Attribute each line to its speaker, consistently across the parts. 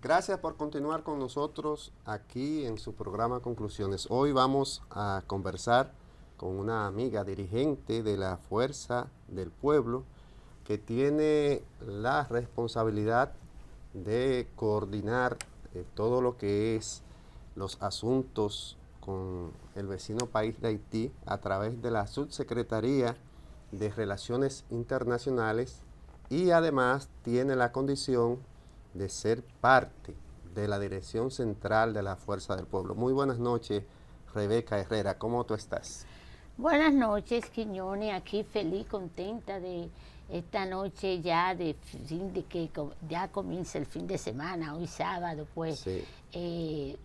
Speaker 1: Gracias por continuar con nosotros aquí en su programa Conclusiones. Hoy vamos a conversar con una amiga dirigente de la Fuerza del Pueblo que tiene la responsabilidad de coordinar todo lo que es los asuntos con el vecino país de Haití a través de la Subsecretaría de Relaciones Internacionales y además tiene la condición de ser parte de la Dirección Central de la Fuerza del Pueblo. Muy buenas noches, Rebeca Herrera, ¿cómo tú estás?
Speaker 2: Buenas noches, Quiñones, aquí feliz, contenta de esta noche ya de fin de que ya comienza el fin de semana, hoy sábado, pues
Speaker 1: Sí.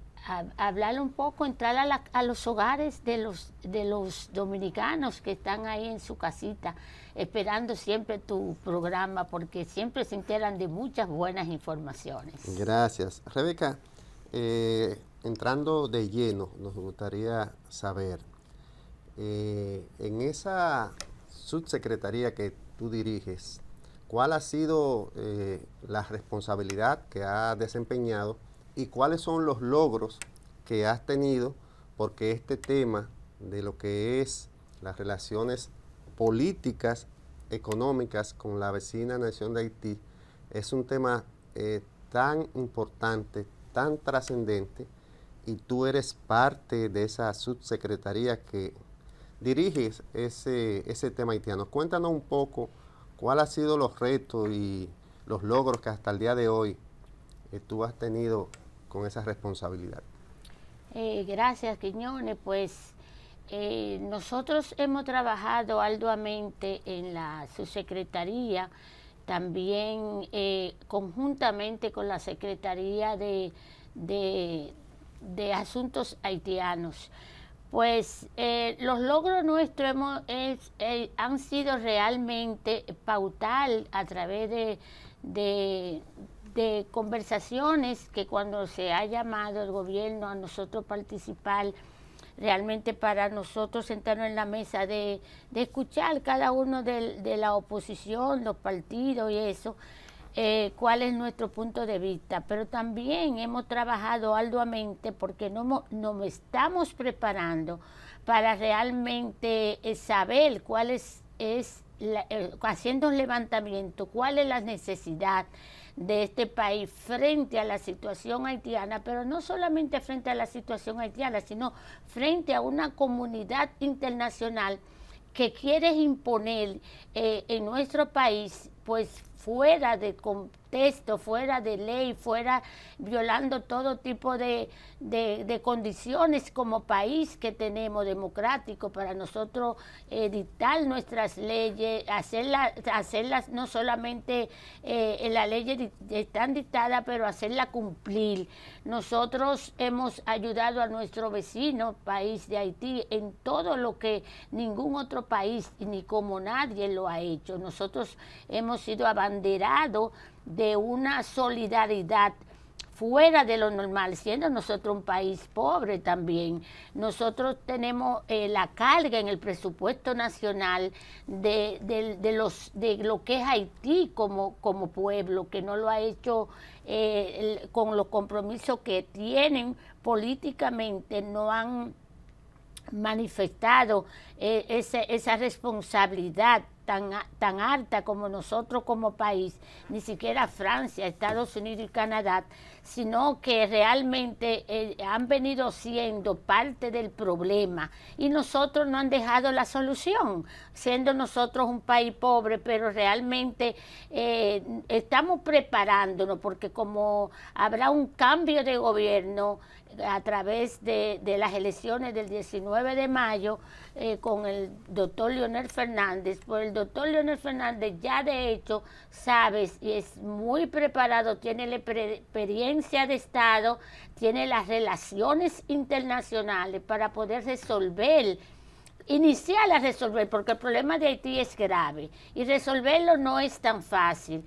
Speaker 2: Hablar un poco, entrar a los hogares de los dominicanos que están ahí en su casita, esperando siempre tu programa, porque siempre se enteran de muchas buenas informaciones.
Speaker 1: Gracias. Rebeca, entrando de lleno, nos gustaría saber, en esa subsecretaría que tú diriges, ¿cuál ha sido la responsabilidad que has desempeñado y cuáles son los logros que has tenido? Porque este tema de lo que es las relaciones políticas, económicas con la vecina nación de Haití es un tema tan importante, tan trascendente, y tú eres parte de esa subsecretaría que diriges ese tema haitiano. Cuéntanos un poco cuál ha sido los retos y los logros que hasta el día de hoy tú has tenido con esa responsabilidad.
Speaker 2: Gracias, Quiñones. Pues nosotros hemos trabajado arduamente en la subsecretaría, también conjuntamente con la Secretaría de Asuntos Haitianos. Pues los logros nuestros han sido realmente pautar a través de conversaciones que cuando se ha llamado el gobierno a nosotros participar, realmente para nosotros sentarnos en la mesa de escuchar cada uno de la oposición, los partidos y eso, cuál es nuestro punto de vista. Pero también hemos trabajado arduamente porque nos estamos preparando para realmente saber cuál haciendo un levantamiento, cuál es la necesidad de este país frente a la situación haitiana, pero no solamente frente a la situación haitiana, sino frente a una comunidad internacional que quiere imponer en nuestro país, pues fuera de contexto, fuera de ley, fuera violando todo tipo de condiciones como país que tenemos democrático para nosotros dictar nuestras leyes, hacerlas no solamente en las leyes están dictadas, pero hacerlas cumplir. Nosotros hemos ayudado a nuestro vecino país de Haití en todo lo que ningún otro país ni como nadie lo ha hecho. Nosotros hemos sido abanderados de una solidaridad fuera de lo normal, siendo nosotros un país pobre también. Nosotros tenemos la carga en el presupuesto nacional de lo que es Haití como pueblo, que no lo ha hecho con los compromisos que tienen políticamente, no han manifestado esa responsabilidad tan alta como nosotros como país, ni siquiera Francia, Estados Unidos y Canadá, sino que realmente han venido siendo parte del problema y nosotros no han dejado la solución, siendo nosotros un país pobre, pero realmente estamos preparándonos porque como habrá un cambio de gobierno a través de las elecciones del 19 de mayo con el doctor Leonel Fernández, pues el doctor Leonel Fernández ya de hecho sabes y es muy preparado, tiene la experiencia de Estado, tiene las relaciones internacionales para poder iniciar a resolver, porque el problema de Haití es grave y resolverlo no es tan fácil.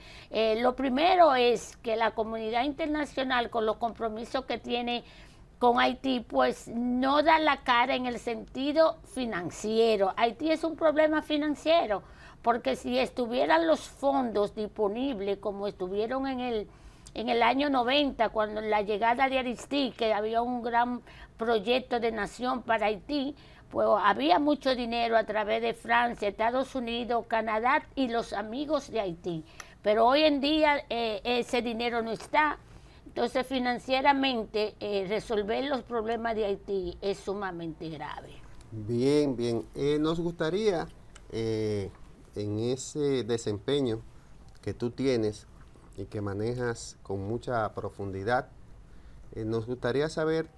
Speaker 2: Lo primero es que la comunidad internacional, con los compromisos que tiene con Haití, pues no da la cara en el sentido financiero. Haití es un problema financiero, porque si estuvieran los fondos disponibles como estuvieron en en el año 90, cuando la llegada de Aristide, que había un gran proyecto de nación para Haití, pues había mucho dinero a través de Francia, Estados Unidos, Canadá y los amigos de Haití. Pero hoy en día ese dinero no está. Entonces, financieramente, resolver los problemas de Haití es sumamente grave.
Speaker 1: Bien, bien. Nos gustaría, en ese desempeño que tú tienes y que manejas con mucha profundidad, nos gustaría saber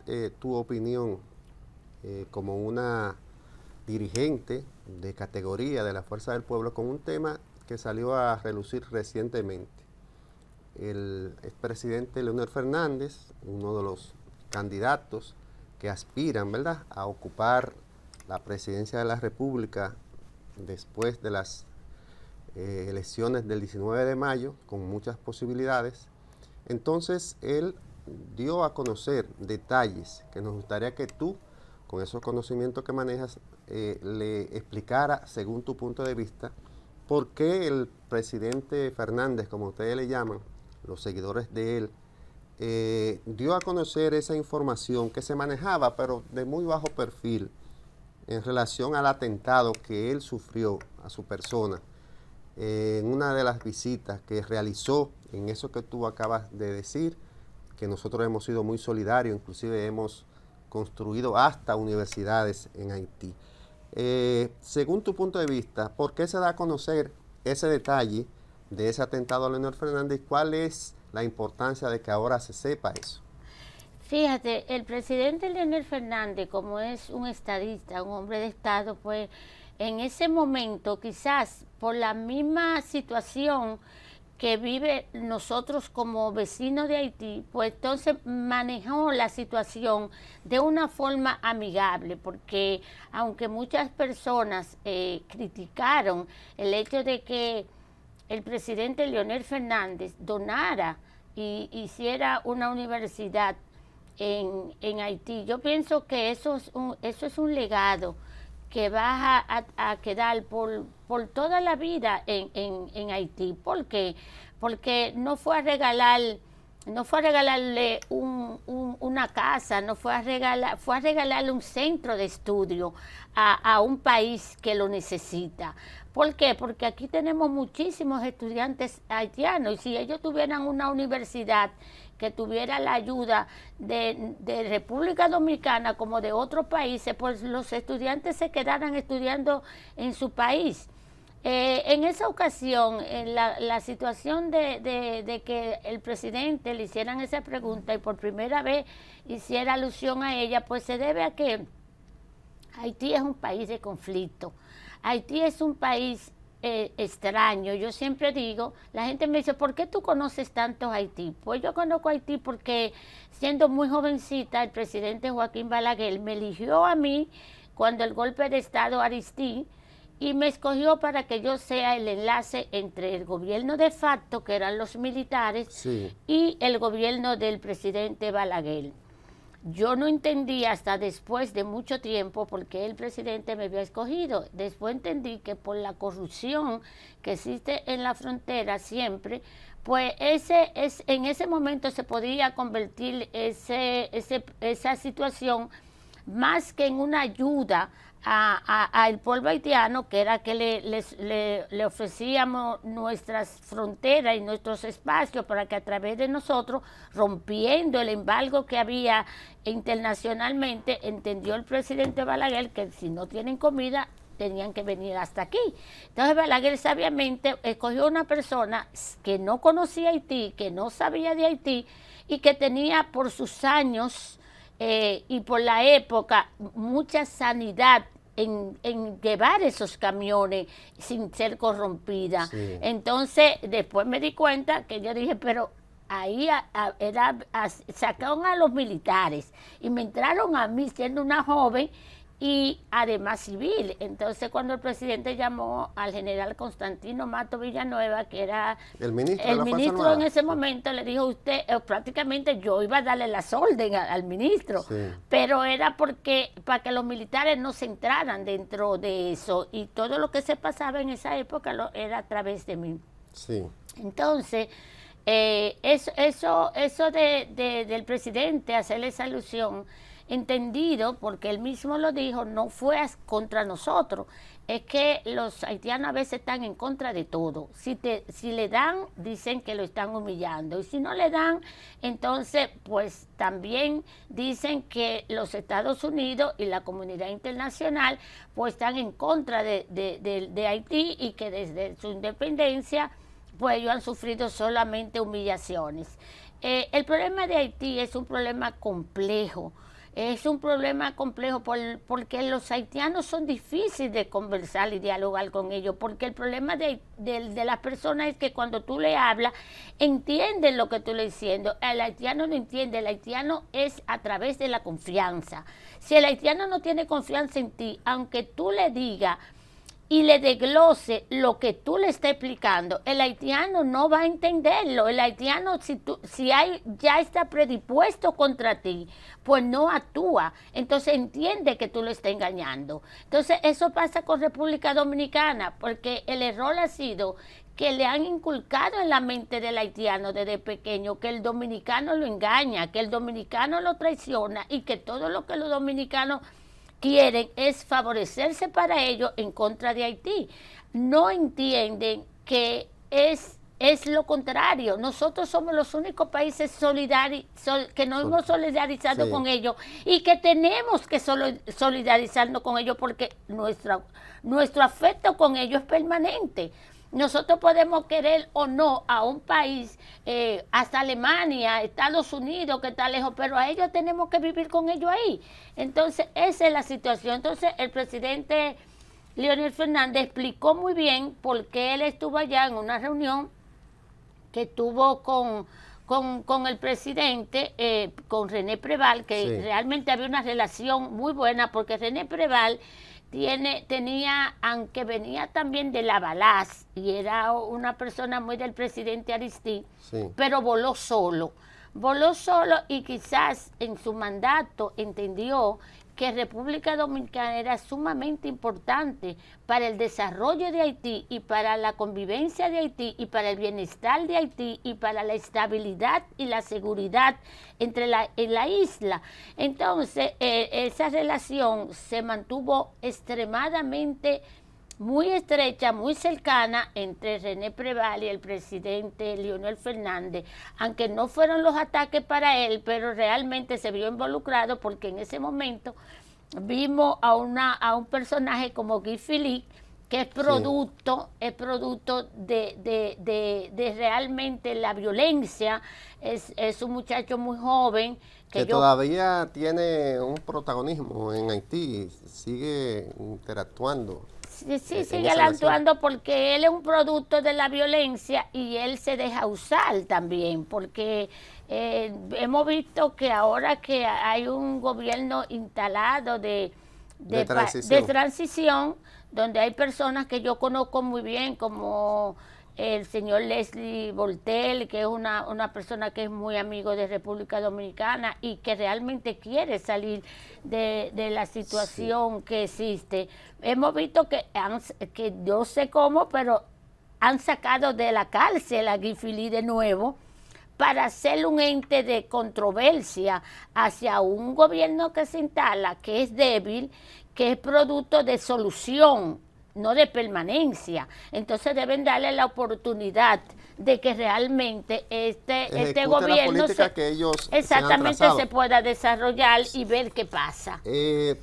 Speaker 1: tu opinión como una dirigente de categoría de la Fuerza del Pueblo con un tema que salió a relucir recientemente. El expresidente Leonel Fernández, uno de los candidatos que aspiran, ¿verdad?, a ocupar la presidencia de la República después de las elecciones del 19 de mayo, con muchas posibilidades. Entonces, él dio a conocer detalles que nos gustaría que tú, con esos conocimientos que manejas, le explicara, según tu punto de vista, por qué el presidente Fernández, como ustedes le llaman, los seguidores de él, dio a conocer esa información que se manejaba, pero de muy bajo perfil, en relación al atentado que él sufrió a su persona en una de las visitas que realizó, en eso que tú acabas de decir, que nosotros hemos sido muy solidarios, inclusive hemos construido hasta universidades en Haití. Según tu punto de vista, ¿por qué se da a conocer ese detalle de ese atentado a Leonel Fernández? ¿Cuál es la importancia de que ahora se sepa eso?
Speaker 2: Fíjate, el presidente Leonel Fernández, como es un estadista, un hombre de Estado, pues en ese momento, quizás por la misma situación que vive nosotros como vecinos de Haití, pues entonces manejó la situación de una forma amigable, porque aunque muchas personas criticaron el hecho de que el presidente Leonel Fernández donara y hiciera una universidad en Haití, yo pienso que eso es un legado que va a quedar por toda la vida en Haití. ¿Por qué? Porque no fue a regalarle una casa, no fue a regalarle un centro de estudio a un país que lo necesita. ¿Por qué? Porque aquí tenemos muchísimos estudiantes haitianos y si ellos tuvieran una universidad que tuviera la ayuda de República Dominicana como de otros países, pues los estudiantes se quedaran estudiando en su país. En esa ocasión, en la situación de que el presidente le hicieran esa pregunta y por primera vez hiciera alusión a ella, pues se debe a que Haití es un país de conflicto. Haití es un país extraño. Yo siempre digo, la gente me dice, ¿por qué tú conoces tanto Haití? Pues yo conozco Haití porque siendo muy jovencita, el presidente Joaquín Balaguer me eligió a mí cuando el golpe de Estado Aristide y me escogió para que yo sea el enlace entre el gobierno de facto, que eran los militares, sí, y el gobierno del presidente Balaguer. Yo no entendí hasta después de mucho tiempo por qué el presidente me había escogido. Después entendí que por la corrupción que existe en la frontera siempre, pues en ese momento se podía convertir esa situación más que en una ayuda al pueblo haitiano, que era que le ofrecíamos nuestras fronteras y nuestros espacios para que a través de nosotros, rompiendo el embargo que había internacionalmente, entendió el presidente Balaguer que si no tienen comida, tenían que venir hasta aquí. Entonces Balaguer sabiamente escogió una persona que no conocía Haití, que no sabía de Haití y que tenía por sus años y por la época mucha sanidad en llevar esos camiones sin ser corrompida. Sí. Entonces, después me di cuenta que yo dije, pero ahí sacaron a los militares y me entraron a mí siendo una joven y además civil. Entonces, cuando el presidente llamó al general Constantino Mato Villanueva, que era el ministro en ese momento, le dijo usted, prácticamente yo iba a darle las órdenes al ministro, sí, pero era para que los militares no se entraran dentro de eso y todo lo que se pasaba en esa época era a través de mí.
Speaker 1: Sí.
Speaker 2: Entonces, Eso del presidente, hacerle esa alusión, entendido, porque él mismo lo dijo, no fue contra nosotros, es que los haitianos a veces están en contra de todo. Si le dan, dicen que lo están humillando, y si no le dan, entonces pues también dicen que los Estados Unidos y la comunidad internacional pues están en contra de Haití, y que desde su independencia pues ellos han sufrido solamente humillaciones. El problema de Haití es un problema complejo. Es un problema complejo porque los haitianos son difíciles de conversar y dialogar con ellos, porque el problema de las personas es que cuando tú le hablas, entienden lo que tú le estás diciendo. El haitiano no entiende, el haitiano es a través de la confianza. Si el haitiano no tiene confianza en ti, aunque tú le digas y le desglose lo que tú le estás explicando, el haitiano no va a entenderlo. El haitiano, ya está predispuesto contra ti, pues no actúa. Entonces entiende que tú lo estás engañando. Entonces eso pasa con República Dominicana, porque el error ha sido que le han inculcado en la mente del haitiano desde pequeño que el dominicano lo engaña, que el dominicano lo traiciona, y que todo lo que los dominicanos quieren es favorecerse para ellos en contra de Haití. No entienden que es lo contrario. Nosotros somos los únicos países que nos hemos solidarizado sí. con ellos, y que tenemos que solidarizarnos con ellos, porque nuestro afecto con ellos es permanente. Nosotros podemos querer o no a un país, hasta Alemania, Estados Unidos, que está lejos, pero a ellos tenemos que vivir con ellos ahí. Entonces, esa es la situación. Entonces, el presidente Leonel Fernández explicó muy bien por qué él estuvo allá en una reunión que tuvo con el presidente, con René Preval, que sí. realmente había una relación muy buena, porque René Preval tenía, aunque venía también de la Balaz, y era una persona muy del presidente Aristide, sí. pero voló solo, y quizás en su mandato entendió que República Dominicana era sumamente importante para el desarrollo de Haití, y para la convivencia de Haití, y para el bienestar de Haití, y para la estabilidad y la seguridad en la isla. Entonces, esa relación se mantuvo extremadamente muy estrecha, muy cercana entre René Preval y el presidente Leonel Fernández, aunque no fueron los ataques para él, pero realmente se vio involucrado, porque en ese momento vimos a un personaje como Guy Philippe, que es producto de realmente la violencia. Es un muchacho muy joven
Speaker 1: que todavía tiene un protagonismo en Haití, sigue interactuando.
Speaker 2: Sí, sigue actuando, porque él es un producto de la violencia, y él se deja usar también, porque hemos visto que ahora que hay un gobierno instalado de transición, donde hay personas que yo conozco muy bien, como el señor Leslie Voltel, que es una persona que es muy amigo de República Dominicana, y que realmente quiere salir de la situación sí. que existe. Hemos visto que no sé cómo, pero han sacado de la cárcel a Guy Philippe de nuevo, para hacer un ente de controversia hacia un gobierno que se instala, que es débil, que es producto de solución, no de permanencia. Entonces deben darle la oportunidad de que realmente este gobierno se pueda desarrollar y ver qué pasa.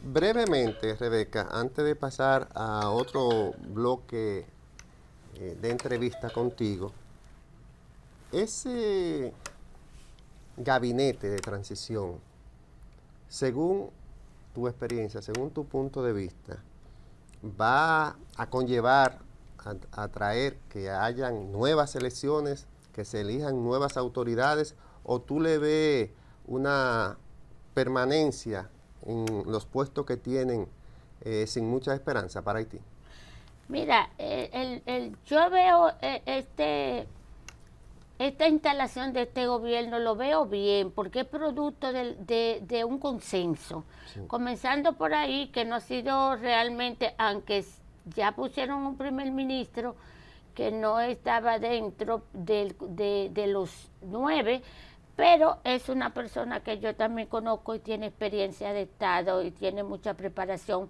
Speaker 1: Brevemente, Rebeca, antes de pasar a otro bloque de entrevista contigo, ese gabinete de transición, según tu experiencia, según tu punto de vista, va a conllevar a traer que hayan nuevas elecciones, que se elijan nuevas autoridades, o tú le ves una permanencia en los puestos que tienen sin mucha esperanza para Haití?
Speaker 2: Mira, yo veo esta instalación de este gobierno, lo veo bien, porque es producto de un consenso. Sí. Comenzando por ahí, que no ha sido realmente, aunque ya pusieron un primer ministro que no estaba dentro de los 9, pero es una persona que yo también conozco y tiene experiencia de Estado y tiene mucha preparación.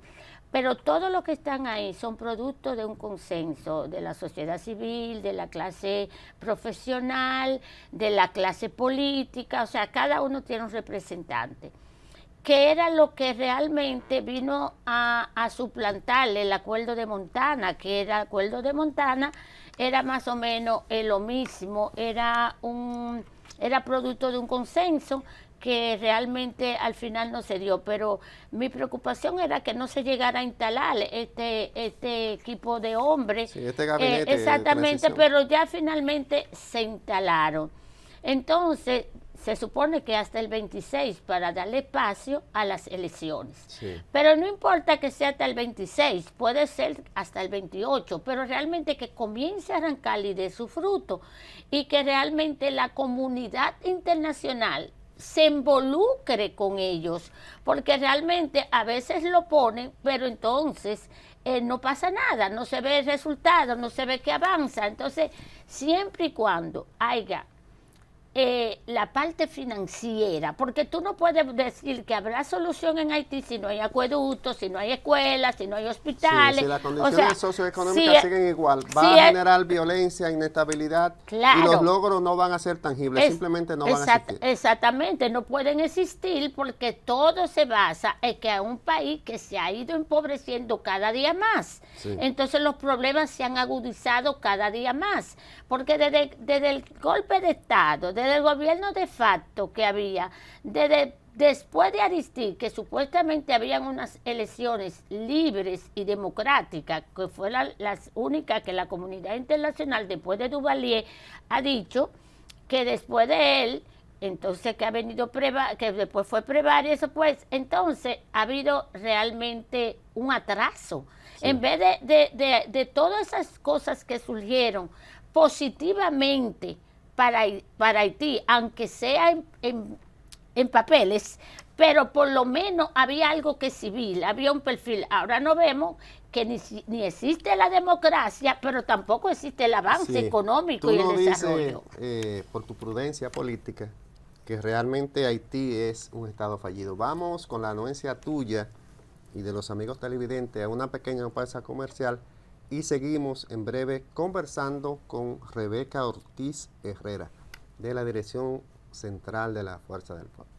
Speaker 2: Pero todos los que están ahí son producto de un consenso de la sociedad civil, de la clase profesional, de la clase política, o sea, cada uno tiene un representante, que era lo que realmente vino a suplantar el acuerdo de Montana, que el acuerdo de Montana era más o menos lo mismo, era producto de un consenso que realmente al final no se dio, pero mi preocupación era que no se llegara a instalar este equipo de hombres,
Speaker 1: sí, este gabinete
Speaker 2: exactamente, pero ya finalmente se instalaron. Entonces, se supone que hasta el 26 para darle espacio a las elecciones.
Speaker 1: Sí.
Speaker 2: Pero no importa que sea hasta el 26, puede ser hasta el 28, pero realmente que comience a arrancar y dé su fruto y que realmente la comunidad internacional se involucre con ellos, porque realmente a veces lo ponen, pero entonces no pasa nada, no se ve el resultado, no se ve que avanza. Entonces, siempre y cuando haya la parte financiera, porque tú no puedes decir que habrá solución en Haití si no hay acueductos, si no hay escuelas, si no hay hospitales.
Speaker 1: Sí, si las condiciones socioeconómicas siguen igual, va
Speaker 2: si
Speaker 1: a generar violencia, inestabilidad,
Speaker 2: claro,
Speaker 1: y los logros no van a ser tangibles, simplemente no van a existir.
Speaker 2: Exactamente, no pueden existir porque todo se basa en que a un país que se ha ido empobreciendo cada día más. Sí. Entonces los problemas se han agudizado cada día más, porque desde el golpe de Estado, desde el gobierno de facto que había, después de Aristide, que supuestamente habían unas elecciones libres y democráticas, que fueron las únicas que la comunidad internacional, después de Duvalier, ha dicho que después de él, entonces que ha venido que después fue Prevar y eso, pues entonces ha habido realmente un atraso. Sí. En vez de todas esas cosas que surgieron positivamente para Haití, aunque sea en papeles, pero por lo menos había algo que civil, había un perfil. Ahora no vemos que ni existe la democracia, pero tampoco existe el avance económico y el desarrollo.
Speaker 1: Dices, por tu prudencia política, que realmente Haití es un estado fallido. Vamos con la anuencia tuya y de los amigos televidentes a una pequeña pausa comercial y seguimos en breve conversando con Rebeca Ortiz Herrera, de la Dirección Central de la Fuerza del Pueblo.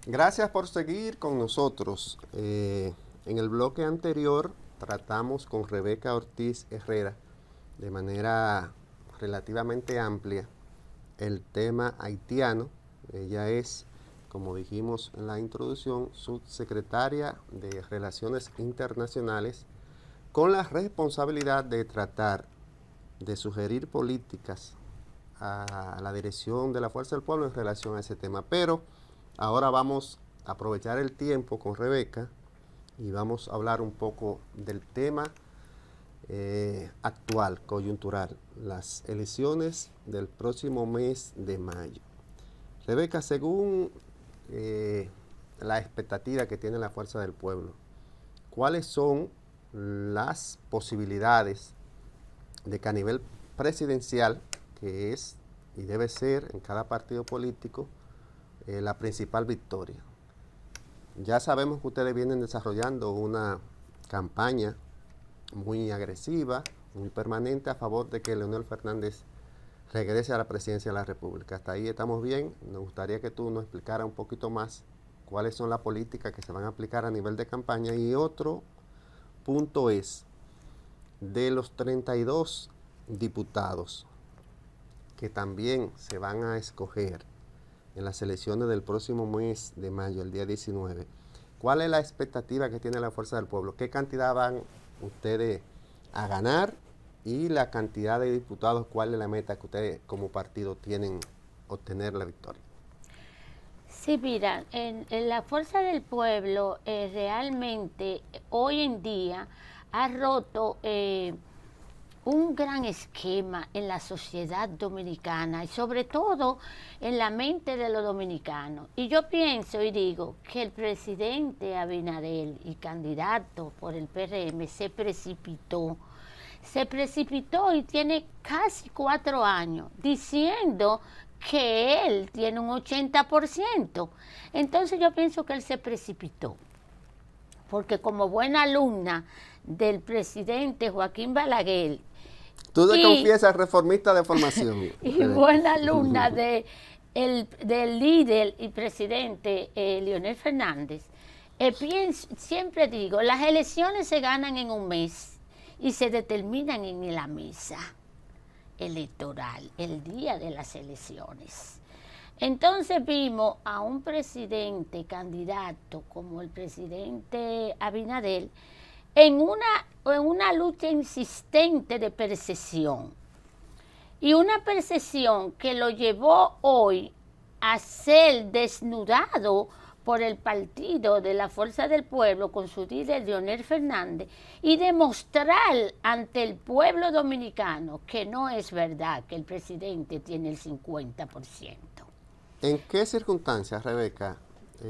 Speaker 1: Gracias por seguir con nosotros. En el bloque anterior tratamos con Rebeca Ortiz Herrera de manera relativamente amplia el tema haitiano. Ella es, como dijimos en la introducción, subsecretaria de Relaciones Internacionales con la responsabilidad de tratar de sugerir políticas a la dirección de la Fuerza del Pueblo en relación a ese tema. Pero ahora vamos a aprovechar el tiempo con Rebeca y vamos a hablar un poco del tema actual, coyuntural, las elecciones del próximo mes de mayo. Rebeca, según la expectativa que tiene la Fuerza del Pueblo, ¿cuáles son las posibilidades de que a nivel presidencial, que es y debe ser en cada partido político la principal victoria? Ya sabemos que ustedes vienen desarrollando una campaña muy agresiva, muy permanente a favor de que Leonel Fernández regrese a la presidencia de la República. Hasta ahí estamos bien. Nos gustaría que tú nos explicaras un poquito más cuáles son las políticas que se van a aplicar a nivel de campaña. Y otro punto es, de los 32 diputados que también se van a escoger en las elecciones del próximo mes de mayo, el día 19, ¿cuál es la expectativa que tiene la Fuerza del Pueblo? ¿Qué cantidad van ustedes a ganar? Y la cantidad de diputados, ¿cuál es la meta que ustedes como partido tienen obtener la victoria?
Speaker 2: Sí, mira, en la Fuerza del Pueblo realmente hoy en día ha roto un gran esquema en la sociedad dominicana y sobre todo en la mente de los dominicanos. Y yo pienso y digo que el presidente Abinader y candidato por el PRM se precipitó y tiene casi 4 años diciendo que él tiene un 80%. Entonces yo pienso que él se precipitó, porque como buena alumna del presidente Joaquín Balaguer,
Speaker 1: Tú te confiesas reformista de formación.
Speaker 2: y buena alumna del líder y presidente Leonel Fernández, siempre digo, las elecciones se ganan en un mes y se determinan en la mesa electoral, el día de las elecciones. Entonces vimos a un presidente candidato como el presidente Abinader en una lucha insistente de percepción. Y una percepción que lo llevó hoy a ser desnudado por el partido de la Fuerza del Pueblo con su líder Leonel Fernández y demostrar ante el pueblo dominicano que no es verdad que el presidente tiene el 50%.
Speaker 1: ¿En qué circunstancias, Rebeca,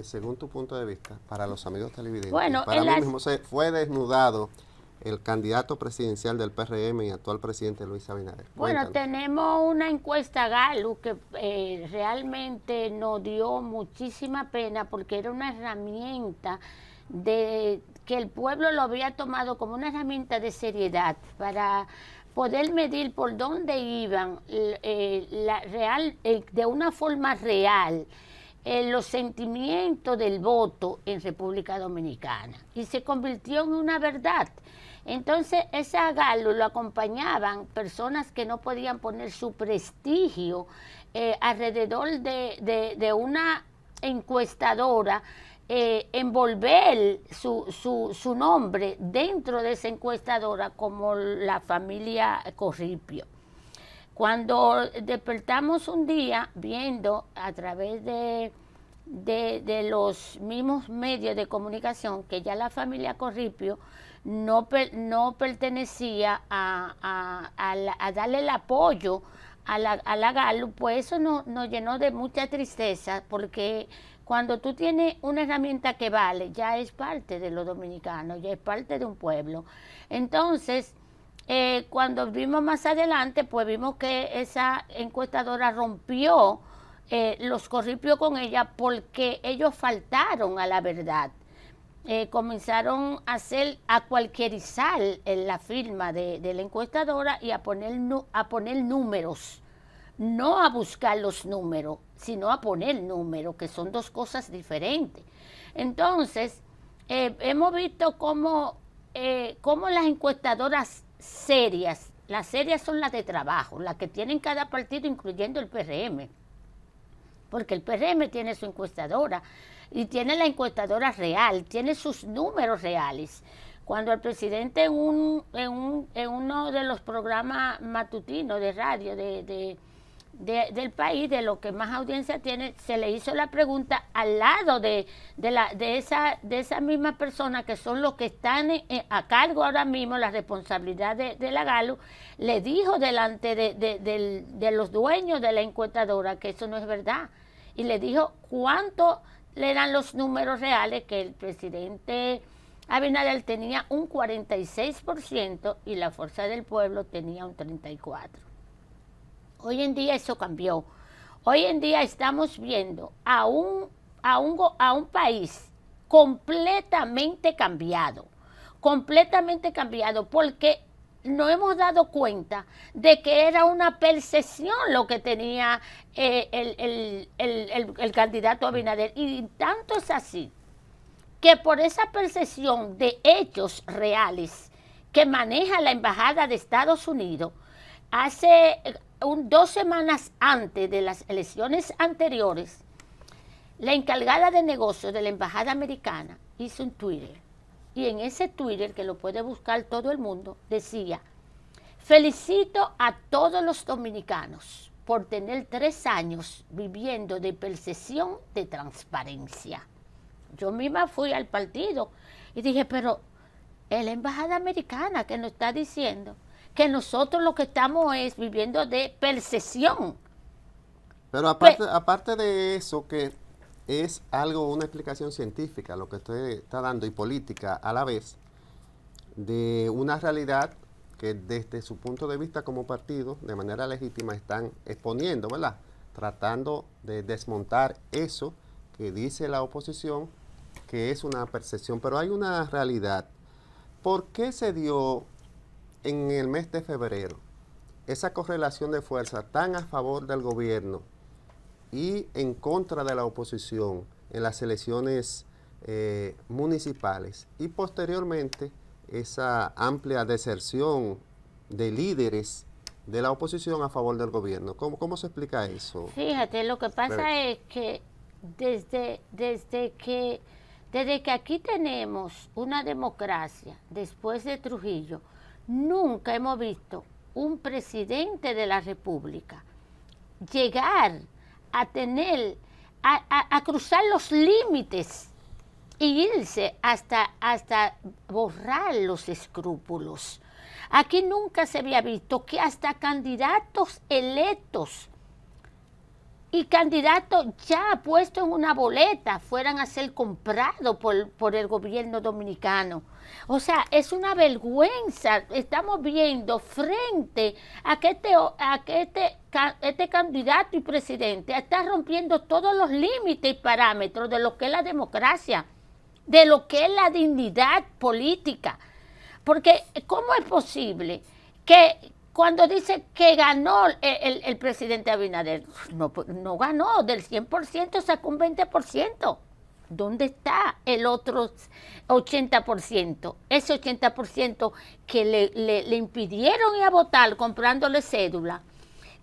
Speaker 1: según tu punto de vista, para los amigos televidentes,
Speaker 2: bueno,
Speaker 1: para mí mismo fue desnudado el candidato presidencial del PRM y actual presidente Luis Abinader?
Speaker 2: Bueno,
Speaker 1: Cuéntame.
Speaker 2: tenemos una encuesta Gallup que realmente nos dio muchísima pena porque era una herramienta que el pueblo lo había tomado como una herramienta de seriedad para poder medir por dónde iban de una forma real los sentimientos del voto en República Dominicana, y se convirtió en una verdad. Entonces, esa Gallup lo acompañaban personas que no podían poner su prestigio alrededor de una encuestadora, envolver su nombre dentro de esa encuestadora como la familia Corripio. Cuando despertamos un día viendo a través de los mismos medios de comunicación que ya la familia Corripio no pertenecía a darle el apoyo a la Gallup, pues eso nos llenó de mucha tristeza, porque cuando tú tienes una herramienta que vale, ya es parte de los dominicanos, ya es parte de un pueblo. Entonces, cuando vimos más adelante, pues vimos que esa encuestadora rompió los Corripios con ella porque ellos faltaron a la verdad. Comenzaron a cualquierizar la firma de la encuestadora y a poner números, no a buscar los números, sino a poner números, que son dos cosas diferentes. Entonces, hemos visto cómo las encuestadoras serias, las serias son las de trabajo, las que tienen cada partido, incluyendo el PRM, porque el PRM tiene su encuestadora y tiene la encuestadora real, tiene sus números reales. Cuando el presidente en uno de los programas matutinos de radio del país, de lo que más audiencia tiene, se le hizo la pregunta al lado de esa misma persona, que son los que están a cargo ahora mismo, la responsabilidad de la Gallup, le dijo delante de los dueños de la encuestadora que eso no es verdad, y le dijo cuánto le dan los números reales, que el presidente Abinader tenía un 46% y la Fuerza del Pueblo tenía un 34%. Hoy en día eso cambió. Hoy en día estamos viendo a un país completamente cambiado, porque nos hemos dado cuenta de que era una percepción lo que tenía el candidato Abinader, y tanto es así que por esa percepción de hechos reales que maneja la Embajada de Estados Unidos, hace 2 semanas antes de las elecciones anteriores, la encargada de negocios de la Embajada Americana hizo un Twitter, y en ese Twitter, que lo puede buscar todo el mundo, decía: felicito a todos los dominicanos por tener 3 años viviendo de percepción de transparencia. Yo misma fui al partido y dije, pero es la Embajada Americana que nos está diciendo que nosotros lo que estamos es viviendo de percepción.
Speaker 1: Pero aparte de eso, que es algo, una explicación científica, lo que usted está dando, y política a la vez, de una realidad que desde su punto de vista como partido, de manera legítima, están exponiendo, ¿verdad? Tratando de desmontar eso que dice la oposición, que es una percepción. Pero hay una realidad. ¿Por qué se dio en el mes de febrero esa correlación de fuerza tan a favor del gobierno y en contra de la oposición en las elecciones municipales, y posteriormente esa amplia deserción de líderes de la oposición a favor del gobierno? ¿Cómo se explica eso?
Speaker 2: Fíjate, lo que pasa es que desde que aquí tenemos una democracia, después de Trujillo, nunca hemos visto un presidente de la República llegar a tener, a cruzar los límites y irse hasta borrar los escrúpulos. Aquí nunca se había visto que hasta candidatos electos y candidatos ya puestos en una boleta fueran a ser comprados por el gobierno dominicano. O sea, es una vergüenza. Estamos viendo frente a que este candidato y presidente está rompiendo todos los límites y parámetros de lo que es la democracia, de lo que es la dignidad política. Porque, ¿cómo es posible que cuando dice que ganó el presidente Abinader, no ganó, del 100% sacó un 20%? ¿Dónde está el otro 80%? Ese 80% que le impidieron ir a votar comprándole cédula,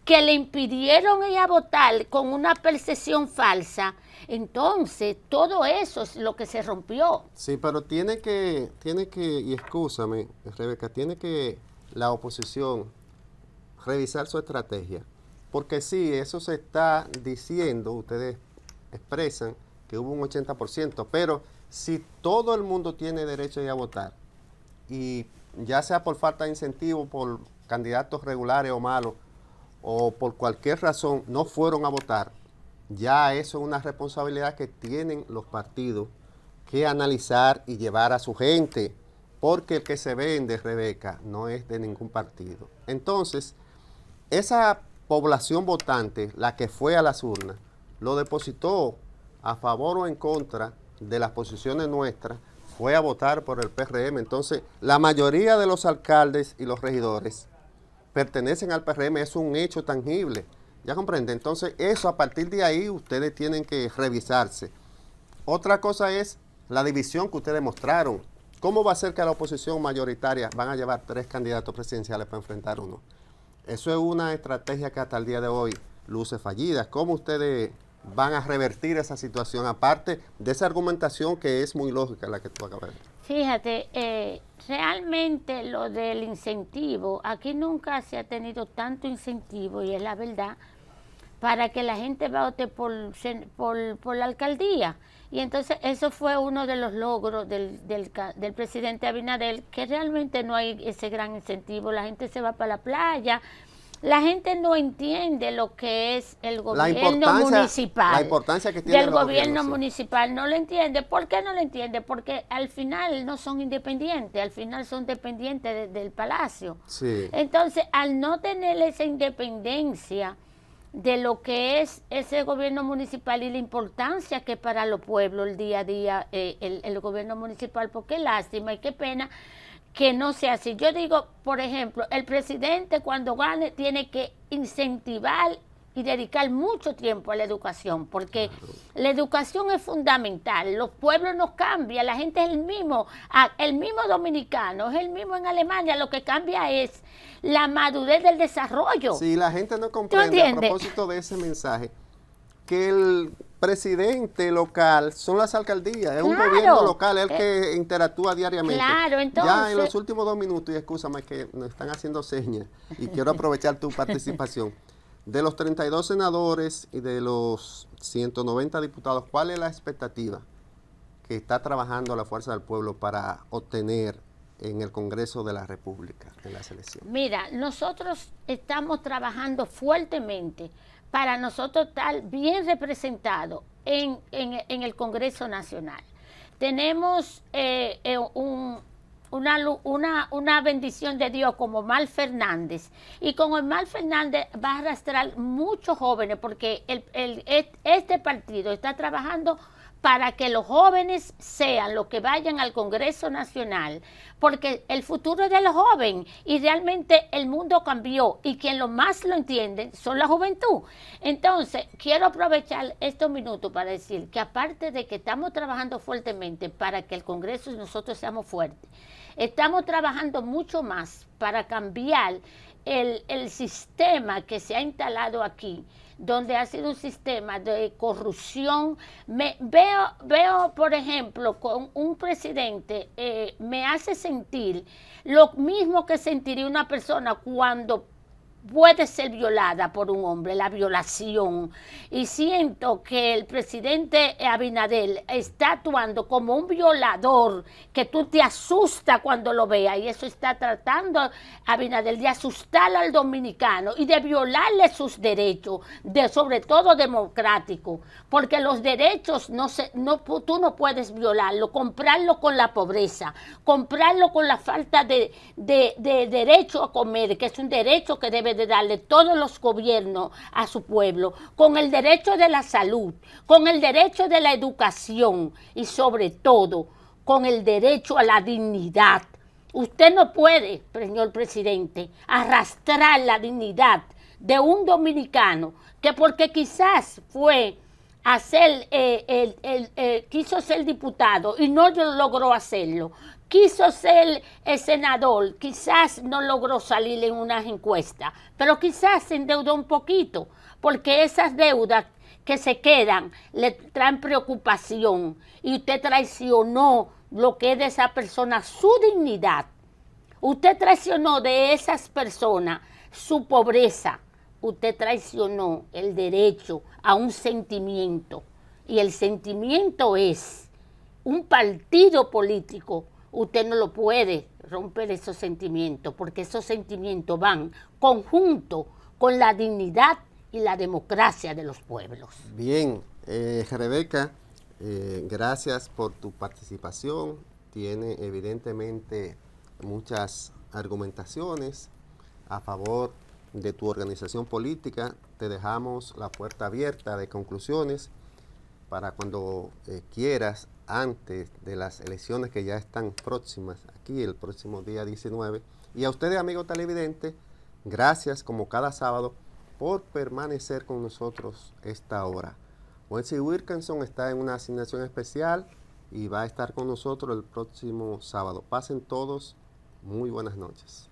Speaker 2: que le impidieron ir a votar con una percepción falsa. Entonces, todo eso es lo que se rompió.
Speaker 1: Sí, pero tiene que, y excúsame, Rebeca, tiene que la oposición revisar su estrategia. Porque sí, eso se está diciendo, ustedes expresan que hubo un 80%, pero si todo el mundo tiene derecho a ir a votar, y ya sea por falta de incentivo, por candidatos regulares o malos, o por cualquier razón no fueron a votar, ya eso es una responsabilidad que tienen los partidos que analizar y llevar a su gente, porque el que se vende, Rebeca, no es de ningún partido. Entonces, esa población votante, la que fue a las urnas, lo depositó a favor o en contra de las posiciones nuestras, fue a votar por el PRM. Entonces, la mayoría de los alcaldes y los regidores pertenecen al PRM, es un hecho tangible. ¿Ya comprende? Entonces, eso, a partir de ahí, ustedes tienen que revisarse. Otra cosa es la división que ustedes mostraron. ¿Cómo va a ser que la oposición mayoritaria van a llevar 3 candidatos presidenciales para enfrentar uno? Eso es una estrategia que hasta el día de hoy luce fallida. ¿Cómo ustedes van a revertir esa situación, aparte de esa argumentación que es muy lógica, la que tú acabas de decir?
Speaker 2: Fíjate, realmente lo del incentivo, aquí nunca se ha tenido tanto incentivo, y es la verdad, para que la gente vote por la alcaldía. Y entonces eso fue uno de los logros del presidente Abinader, que realmente no hay ese gran incentivo. La gente se va para la playa, la gente no entiende lo que es el gobierno municipal.
Speaker 1: La importancia que tiene
Speaker 2: del gobierno municipal, no lo entiende. ¿Por qué no lo entiende? Porque al final no son independientes, al final son dependientes del palacio.
Speaker 1: Sí.
Speaker 2: Entonces, al no tener esa independencia de lo que es ese gobierno municipal y la importancia que para los pueblos el día a día el gobierno municipal, porque qué lástima y qué pena que no sea así. Yo digo, por ejemplo, el presidente cuando gane tiene que incentivar y dedicar mucho tiempo a la educación, porque la educación es fundamental. Los pueblos no cambian, la gente es el mismo dominicano, es el mismo en Alemania, lo que cambia es la madurez del desarrollo.
Speaker 1: Sí, la gente no comprende, a propósito de ese mensaje, que el presidente local son las alcaldías, es un gobierno local, es el que interactúa diariamente.
Speaker 2: Claro, entonces,
Speaker 1: ya en los últimos 2 minutos, y excúsame que nos están haciendo señas, y quiero aprovechar tu participación. De los 32 senadores y de los 190 diputados, ¿cuál es la expectativa que está trabajando la Fuerza del Pueblo para obtener en el Congreso de la República, en las elecciones?
Speaker 2: Mira, nosotros estamos trabajando fuertemente para nosotros estar bien representados en el Congreso Nacional. Tenemos una bendición de Dios como Omar Fernández, y con Omar Fernández va a arrastrar muchos jóvenes, porque este partido está trabajando para que los jóvenes sean los que vayan al Congreso Nacional, porque el futuro es de los jóvenes y realmente el mundo cambió y quien lo más lo entiende son la juventud. Entonces, quiero aprovechar estos minutos para decir que aparte de que estamos trabajando fuertemente para que el Congreso y nosotros seamos fuertes, estamos trabajando mucho más para cambiar el sistema que se ha instalado aquí, donde ha sido un sistema de corrupción. Veo, por ejemplo, con un presidente, me hace sentir lo mismo que sentiría una persona cuando puede ser violada por un hombre, la violación. Y siento que el presidente Abinader está actuando como un violador, que tú te asustas cuando lo veas, y eso está tratando Abinader de asustar al dominicano y de violarle sus derechos, sobre todo democráticos, porque los derechos tú no puedes violarlo, comprarlo con la pobreza, comprarlo con la falta de derecho a comer, que es un derecho que debe de darle todos los gobiernos a su pueblo, con el derecho de la salud, con el derecho de la educación y sobre todo con el derecho a la dignidad. Usted no puede, señor presidente, arrastrar la dignidad de un dominicano que porque quizás fue a ser, quiso ser diputado y no logró hacerlo, quiso ser el senador, quizás no logró salir en unas encuestas, pero quizás se endeudó un poquito, porque esas deudas que se quedan le traen preocupación, y usted traicionó lo que es de esa persona, su dignidad. Usted traicionó de esas personas su pobreza. Usted traicionó el derecho a un sentimiento, y el sentimiento es un partido político. Usted no lo puede romper esos sentimientos, porque esos sentimientos van conjunto con la dignidad y la democracia de los pueblos.
Speaker 1: Bien, Rebeca, gracias por tu participación. Tiene evidentemente muchas argumentaciones a favor de tu organización política. Te dejamos la puerta abierta de conclusiones para cuando quieras, antes de las elecciones que ya están próximas, aquí el próximo día 19. Y a ustedes, amigos televidentes, gracias como cada sábado por permanecer con nosotros esta hora. Wency Wilkinson está en una asignación especial y va a estar con nosotros el próximo sábado. Pasen todos muy buenas noches.